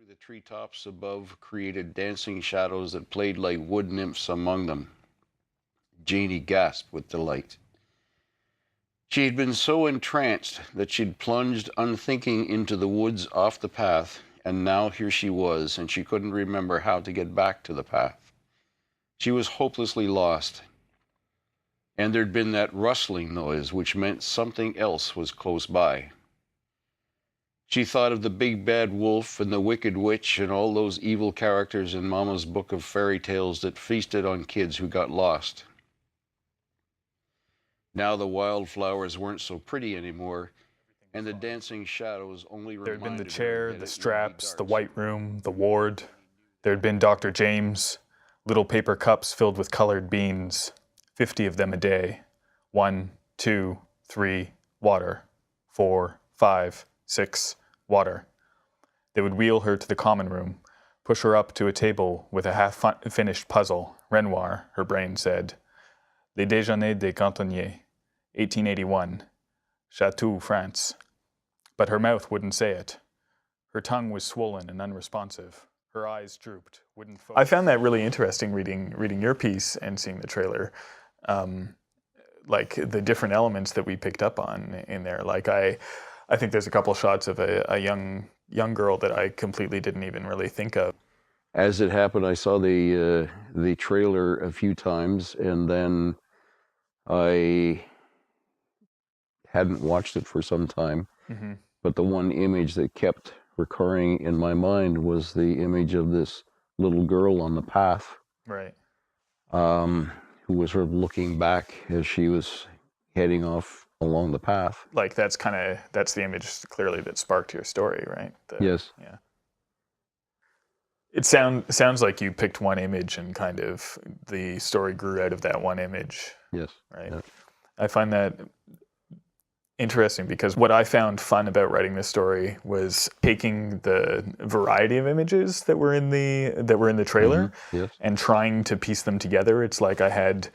The treetops above created dancing shadows that played like wood nymphs among them. Janie gasped with delight. She had been so entranced that she'd plunged unthinking into the woods off the path, and now here she was, and she couldn't remember how to get back to the path. She was hopelessly lost. And there'd been that rustling noise, which meant something else was close by. She thought of the big bad wolf and the wicked witch and all those evil characters in Mama's book of fairy tales that feasted on kids who got lost. Now the wildflowers weren't so pretty anymore, and the dancing shadows only reminded her. There had been the chair, the straps, the white room, the ward. There had been Dr. James, little paper cups filled with colored beans, 50 of them a day. 1, 2, 3, water. 4, 5, 6, water. They would wheel her to the common room, push her up to a table with a half-finished puzzle. Renoir, her brain said. Les Déjeuners des Cantonniers, 1881. Chateau, France. But her mouth wouldn't say it. Her tongue was swollen and unresponsive. Her eyes drooped, wouldn't focus. I found that really interesting reading your piece and seeing the trailer. Like the different elements that we picked up on in there. Like I think there's a couple shots of a young girl that I completely didn't even really think of. As it happened, I saw the trailer a few times, and then I hadn't watched it for some time. Mm-hmm. But the one image that kept recurring in my mind was the image of this little girl on the path. Right. Who was sort of looking back as she was heading off along the path. Like that's the image clearly that sparked your story, right? Yes. Yeah. It sounds like you picked one image and kind of the story grew out of that one image. Yes. Right. Yeah. I find that interesting because what I found fun about writing this story was taking the variety of images that were in the trailer yes. and trying to piece them together. It's like I had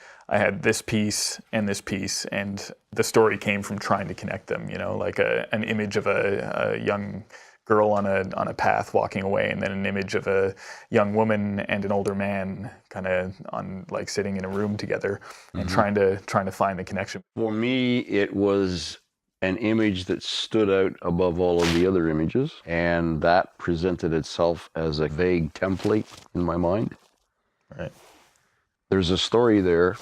this piece, and the story came from trying to connect them. You know, like an image of a young girl on a path walking away, and then an image of a young woman and an older man kind of on like sitting in a room together and trying to find the connection. For me, it was an image that stood out above all of the other images, and that presented itself as a vague template in my mind. Right. There's a story there.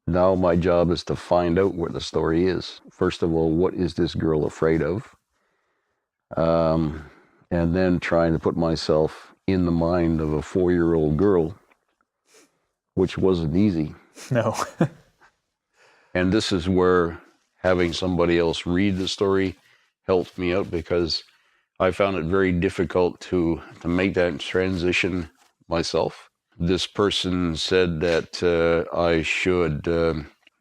Now my job is to find out what the story is. First of all, what is this girl afraid of? And then trying to put myself in the mind of a 4-year-old girl, which wasn't easy. No. And this is where having somebody else read the story helped me out, because I found it very difficult to make that transition myself. This person said that I should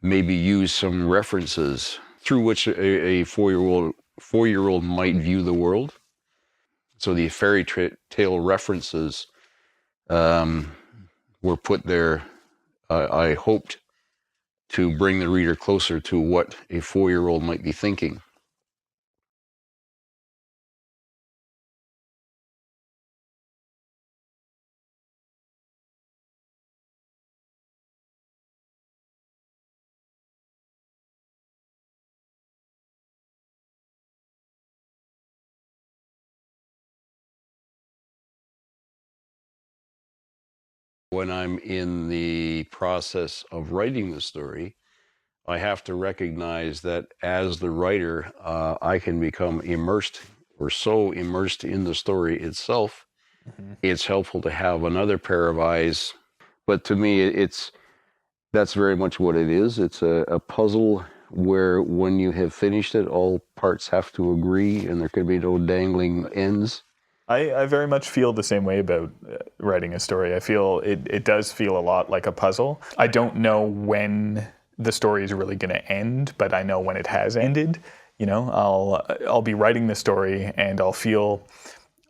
maybe use some references through which a 4-year-old might view the world. So the fairy tale references were put there, I hoped, to bring the reader closer to what a 4-year-old might be thinking. When I'm in the process of writing the story, I have to recognize that as the writer, I can become immersed or so immersed in the story itself. Mm-hmm. It's helpful to have another pair of eyes. But to me, that's very much what it is. It's a puzzle where when you have finished it, all parts have to agree and there could be no dangling ends. I very much feel the same way about writing a story. I feel it does feel a lot like a puzzle. I don't know when the story is really going to end, but I know when it has ended. You know, I'll be writing the story and I'll feel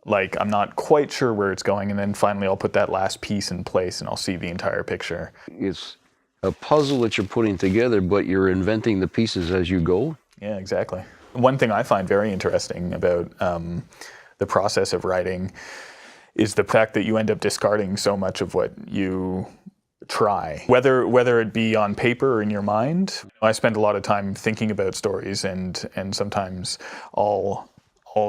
like I'm not quite sure where it's going, and then finally I'll put that last piece in place and I'll see the entire picture. It's a puzzle that you're putting together, but you're inventing the pieces as you go. Yeah, exactly. One thing I find very interesting about the process of writing is the fact that you end up discarding so much of what you try, whether it be on paper or in your mind. I spend a lot of time thinking about stories, and sometimes I'll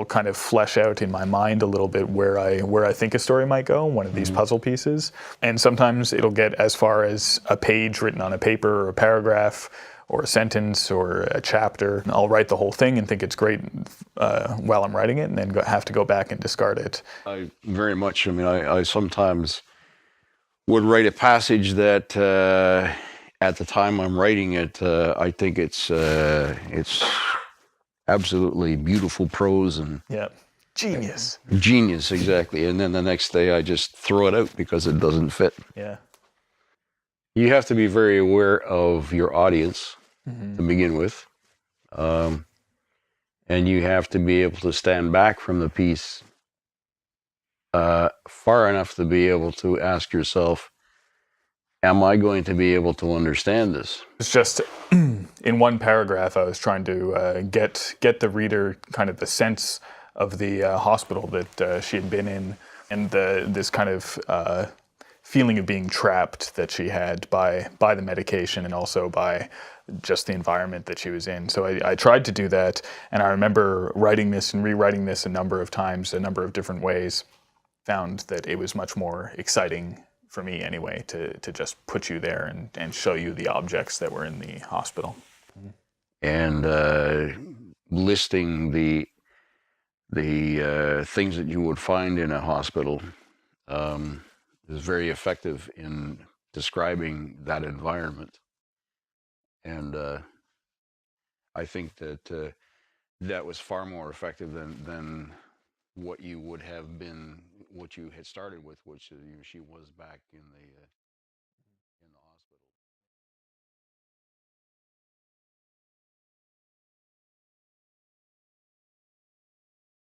kind of flesh out in my mind a little bit where I think a story might go, one of these puzzle pieces. And sometimes it'll get as far as a page written on a paper, or a paragraph, or a sentence, or a chapter. I'll write the whole thing and think it's great while I'm writing it, and then have to go back and discard it. I very much. I mean, I sometimes would write a passage that at the time I'm writing it, I think it's absolutely beautiful prose and Yeah. Genius. genius, exactly. And then the next day I just throw it out because it doesn't fit. Yeah. You have to be very aware of your audience to begin with. And you have to be able to stand back from the piece far enough to be able to ask yourself, am I going to be able to understand this? It's just in one paragraph, I was trying to get the reader kind of the sense of the hospital that she had been in, and this kind of feeling of being trapped that she had by the medication and also by just the environment that she was in. So I tried to do that, and I remember writing this and rewriting this a number of times, a number of different ways. Found that it was much more exciting for me anyway to just put you there and show you the objects that were in the hospital. And listing the things that you would find in a hospital is very effective in describing that environment. And I think that that was far more effective than what you would have been, what you had started with, which she was back in the